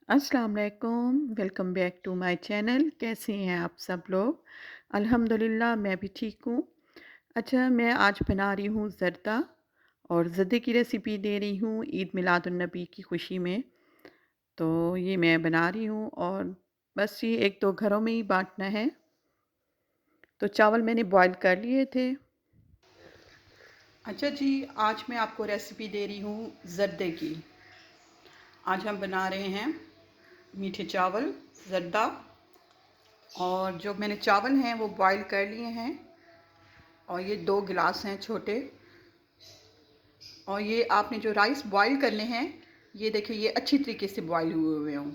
अस्सलाम वालेकुम, welcome back to my channel. कैसे हैं आप सब लोग? अल्हम्दुलिल्लाह मैं भी ठीक हूँ। अच्छा, मैं आज बना रही हूँ ज़र्दा और ज़र्दे की रेसिपी दे रही हूँ ईद मिलादुन्नबी की खुशी में। तो ये मैं बना रही हूँ और बस ये 1-2 घरों में ही बाँटना है। तो चावल मैंने बॉयल कर लिए थे। अच्छा जी, आज मैं आपको रेसिपी दे रही हूँ ज़र्दे की। आज हम बना रहे हैं मीठे चावल, ज़र्दा। और जो मैंने चावल हैं वो बॉईल कर लिए हैं और ये 2 गिलास हैं छोटे। और ये आपने जो राइस बॉईल करने हैं, ये देखिए ये अच्छी तरीके से बॉईल हुए हुए हों।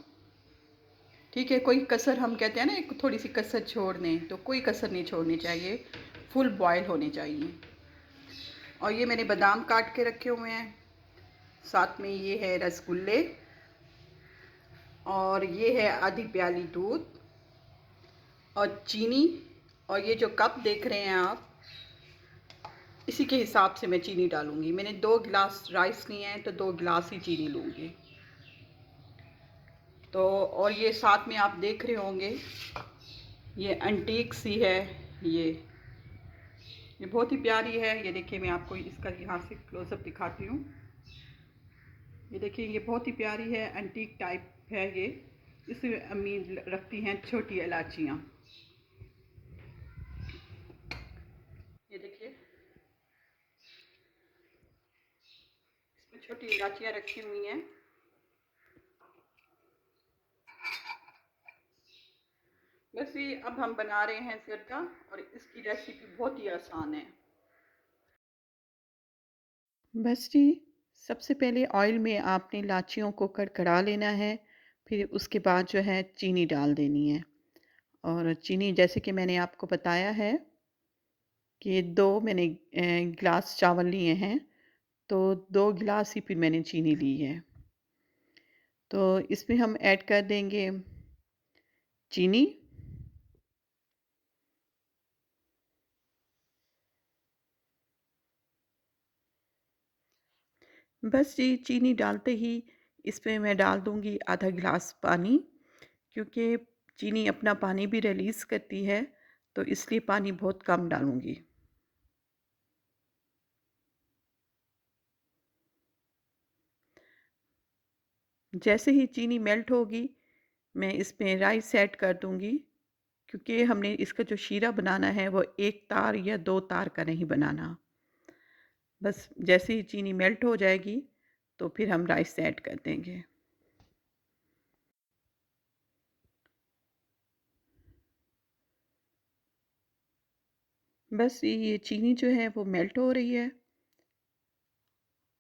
ठीक है, कोई कसर हम कहते हैं ना, एक थोड़ी सी कसर छोड़ दें, तो कोई कसर नहीं छोड़नी चाहिए, फुल बॉईल होने चाहिए। और ये मैंने बादाम काट के रखे हुए हैं, साथ में ये है रसगुल्ले, और ये है आधी प्याली दूध और चीनी। और ये जो कप देख रहे हैं आप, इसी के हिसाब से मैं चीनी डालूंगी। मैंने 2 गिलास राइस लिए हैं तो 2 गिलास ही चीनी लूँगी। तो और ये साथ में आप देख रहे होंगे, ये एंटीक सी है। ये बहुत ही प्यारी है। ये देखिए, मैं आपको इसका यहाँ से क्लोजअप दिखाती हूँ। ये देखिए, ये बहुत ही प्यारी है, एंटीक टाइप है ये। इसमें अम्मी रखती हैं छोटी इलायचियाँ। ये देखिए, इसमें छोटी इलायचियाँ रखी हुई हैं। बस ये अब हम बना रहे हैं ज़र्दा, और इसकी रेसिपी बहुत ही आसान है। बस जी, सबसे पहले ऑयल में आपने इलाचियों को कड़कड़ा लेना है, फिर उसके बाद जो है चीनी डाल देनी है। और चीनी जैसे कि मैंने आपको बताया है कि 2 मैंने गिलास चावल लिए हैं, तो 2 गिलास ही फिर मैंने चीनी ली है। तो इसमें हम ऐड कर देंगे चीनी। बस जी, चीनी डालते ही इसमें मैं डाल दूँगी आधा गिलास पानी, क्योंकि चीनी अपना पानी भी रिलीज़ करती है, तो इसलिए पानी बहुत कम डालूँगी। जैसे ही चीनी मेल्ट होगी, मैं इसमें राइस ऐड कर दूँगी, क्योंकि हमने इसका जो शीरा बनाना है वो 1 तार या 2 तार का नहीं बनाना। बस जैसे ही चीनी मेल्ट हो जाएगी, तो फिर हम राइस ऐड कर देंगे। बस ये चीनी जो है वो मेल्ट हो रही है,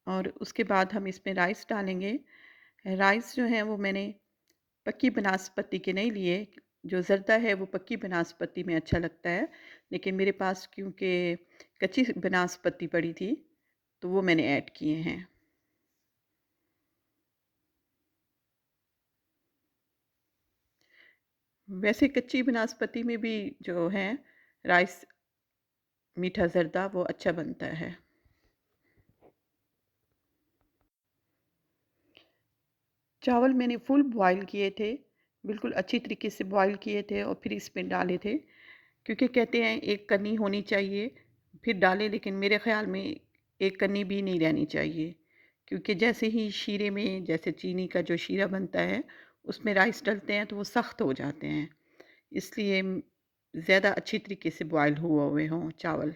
और उसके बाद हम इसमें राइस डालेंगे। राइस जो है वो मैंने पक्की बनास्पति के नहीं लिए। जो ज़र्दा है वो पक्की बनास्पति में अच्छा लगता है, लेकिन मेरे पास क्योंकि कच्ची बनास्पति पड़ी थी, तो वो मैंने ऐड किए हैं। वैसे कच्ची बनास्पति में भी जो है राइस मीठा ज़र्दा वो अच्छा बनता है। चावल मैंने फुल बॉयल किए थे, बिल्कुल अच्छी तरीके से बॉयल किए थे और फिर इसमें डाले थे, क्योंकि कहते हैं एक कन्नी होनी चाहिए, फिर डालें, लेकिन मेरे ख़्याल में एक कन्नी भी नहीं रहनी चाहिए, क्योंकि जैसे ही शीरे में, जैसे चीनी का जो शीरा बनता है, उसमें राइस डलते हैं तो वो सख्त हो जाते हैं। इसलिए ज़्यादा अच्छी तरीके से बॉयल हुए हों चावल।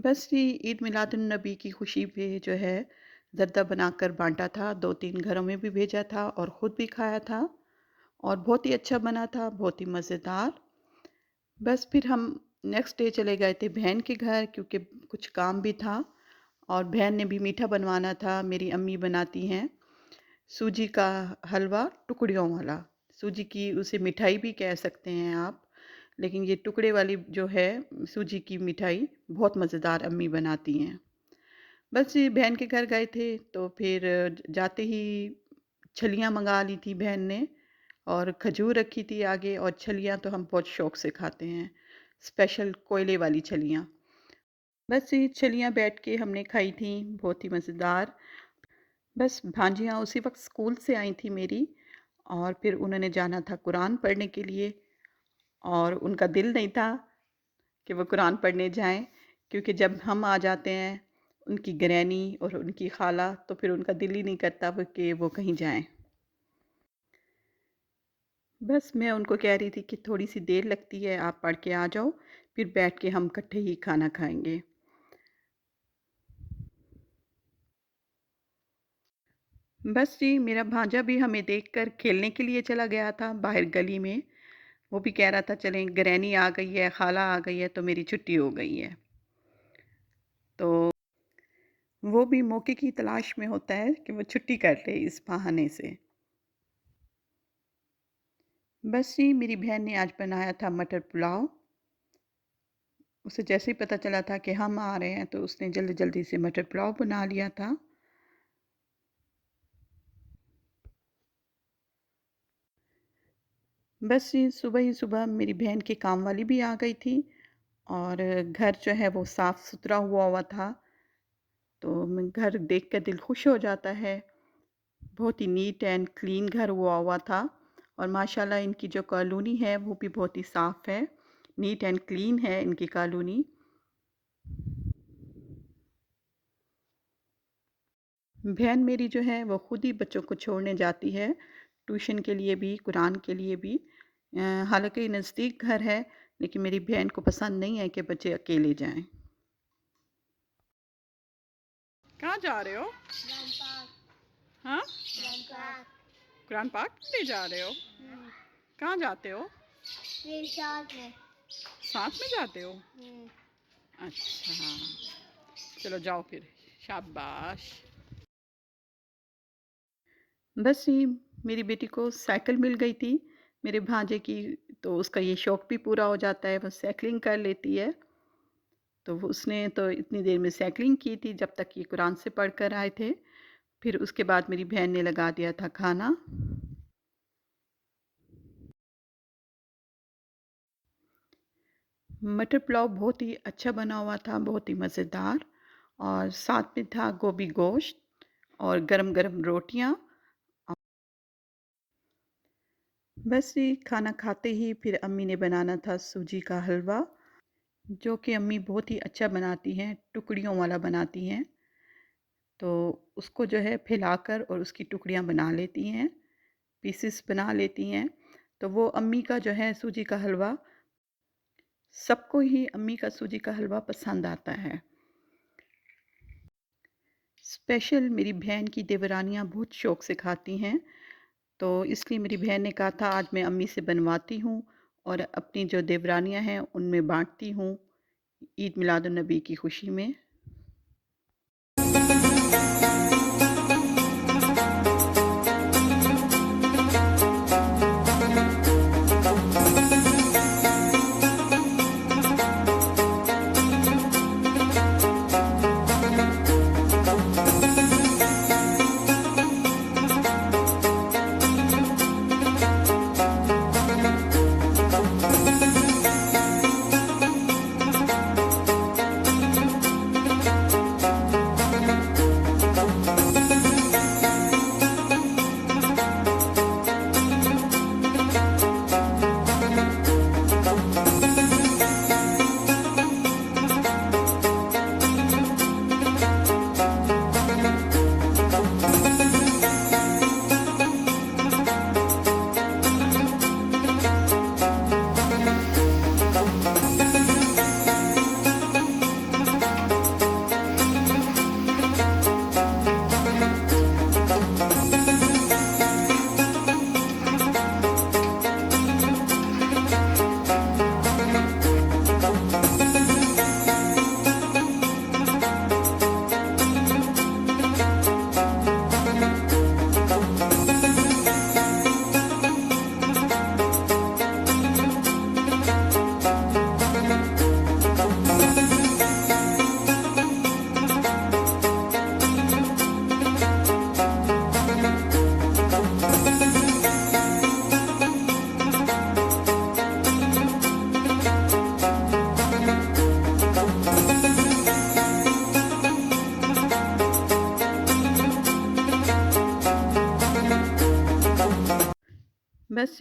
बस ये ईद मिलादुन्नबी की खुशी पे जो है ज़र्दा बनाकर बाँटा था, 2-3 घरों में भी भेजा था और ख़ुद भी खाया था और बहुत ही अच्छा बना था, बहुत ही मज़ेदार। बस फिर हम नेक्स्ट डे चले गए थे बहन के घर क्योंकि कुछ काम भी था और बहन ने भी मीठा बनवाना था। मेरी अम्मी बनाती हैं सूजी का हलवा टुकड़ियों वाला। सूजी की उसे मिठाई भी कह सकते हैं आप, लेकिन ये टुकड़े वाली जो है सूजी की मिठाई बहुत मज़ेदार अम्मी बनाती हैं। बस ये बहन के घर गए थे तो फिर जाते ही छलियाँ मँगा ली थी बहन ने और खजूर रखी थी आगे और छलियाँ तो हम बहुत शौक से खाते हैं, स्पेशल कोयले वाली छलियाँ। बस ये छलियाँ बैठ के हमने खाई थी, बहुत ही मज़ेदार। बस भांजियाँ उसी वक़्त स्कूल से आई थी मेरी और फिर उन्होंने जाना था कुरान पढ़ने के लिए और उनका दिल नहीं था कि वो कुरान पढ़ने जाएँ, क्योंकि जब हम आ जाते हैं, उनकी ग्रैनी और उनकी खाला, तो फिर उनका दिल ही नहीं करता वो कि वो कहीं जाएँ। बस मैं उनको कह रही थी कि थोड़ी-सी देर लगती है, आप पढ़ के आ जाओ, फिर बैठ के हम इकट्ठे ही खाना खाएँगे। बस जी, मेरा भांजा भी हमें देखकर खेलने के लिए चला गया था बाहर गली में। वो भी कह रहा था चलें ग्रैनी आ गई है, खाला आ गई है तो मेरी छुट्टी हो गई है। तो वो भी मौके की तलाश में होता है कि वो छुट्टी कर ले इस बहाने से। बस जी, मेरी बहन ने आज बनाया था मटर पुलाव। उसे जैसे ही पता चला था कि हम आ रहे हैं तो उसने जल्दी-जल्दी से मटर पुलाव बना लिया था। बस जी, सुबह ही सुबह मेरी बहन की काम वाली भी आ गई थी और घर जो है वो साफ़-सुथरा हुआ हुआ था। तो घर देख कर दिल खुश हो जाता है। बहुत ही नीट एंड क्लीन घर हुआ हुआ था और माशाल्लाह इनकी जो कॉलोनी है वो भी बहुत ही साफ़ है। नीट एंड क्लीन है इनकी कॉलोनी। बहन मेरी जो है वो खुद ही बच्चों को छोड़ने जाती है, ट्यूशन के लिए भी, कुरान के लिए भी। हालाँकि नज़दीक घर है, लेकिन मेरी बहन को पसंद नहीं है कि बच्चे अकेले जाएँ। कहाँ जा रहे हो? हाँ? कुरान पाक ले जा रहे हो? कहाँ जाते हो? साथ में। साथ में जाते हो? अच्छा, चलो जाओ फिर, शाबाश। बस ये मेरी बेटी को साइकिल मिल गई थी, मेरे भांजे की, तो उसका ये शौक भी पूरा हो जाता है, वो साइकिलिंग कर लेती है। तो वो उसने तो इतनी देर में साइकिलिंग की थी जब तक ये कुरान से पढ़ कर आए थे। फिर उसके बाद मेरी बहन ने लगा दिया था खाना। मटर पुलाव बहुत ही अच्छा बना हुआ था, बहुत ही मज़ेदार और साथ में था गोभी गोश्त और गरम-गरम रोटियाँ। बस ये खाना खाते ही फिर अम्मी ने बनाना था सूजी का हलवा, जो कि अम्मी बहुत ही अच्छा बनाती हैं, टुकड़ियों वाला बनाती हैं। तो उसको जो है फैलाकर और उसकी टुकड़ियाँ बना लेती हैं, पीसेस बना लेती हैं। तो वो अम्मी का जो है सूजी का हलवा, सबको ही अम्मी का सूजी का हलवा पसंद आता है। स्पेशल मेरी बहन की देवरानियाँ बहुत शौक़ से खाती हैं, तो इसलिए मेरी बहन ने कहा था आज मैं अम्मी से बनवाती हूँ और अपनी जो देवरानियाँ हैं उनमें बाँटती हूँ, ईद मिलादुन्नबी की खुशी में।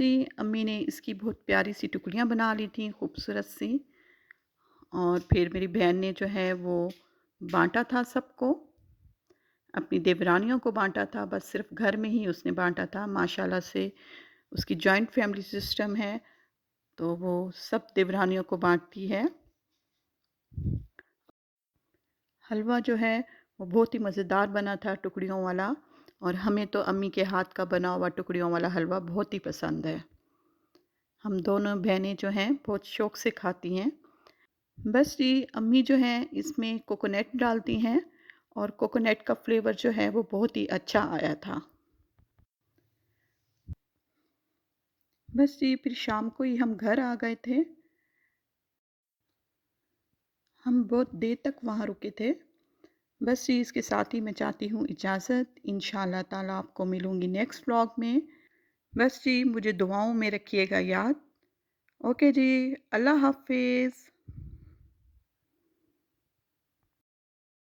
जी, अम्मी ने इसकी बहुत प्यारी सी टुकड़ियाँ बना ली थी, खूबसूरत सी। और फिर मेरी बहन ने जो है वो बाँटा था सबको, अपनी देवरानियों को बाँटा था, बस सिर्फ़ घर में ही उसने बाँटा था। माशाल्लाह से उसकी जॉइंट फैमिली सिस्टम है, तो वो सब देवरानियों को बाँटती है। हलवा जो है वो बहुत ही मज़ेदार बना था टुकड़ियों वाला, और हमें तो अम्मी के हाथ का बना हुआ टुकड़ियों वाला हलवा बहुत ही पसंद है। हम दोनों बहनें जो हैं बहुत शौक़ से खाती हैं। बस जी, अम्मी जो हैं इसमें कोकोनट डालती हैं, और कोकोनट का फ्लेवर जो है वो बहुत ही अच्छा आया था। बस जी, फिर शाम को ही हम घर आ गए थे। हम बहुत देर तक वहाँ रुके थे। बस जी, इसके साथ ही मैं चाहती हूँ इजाज़त। इंशाअल्लाह ताला आपको मिलूँगी नेक्स्ट व्लॉग में। बस जी, मुझे दुआओं में रखिएगा याद। ओके जी, अल्लाह हाफ़िज़।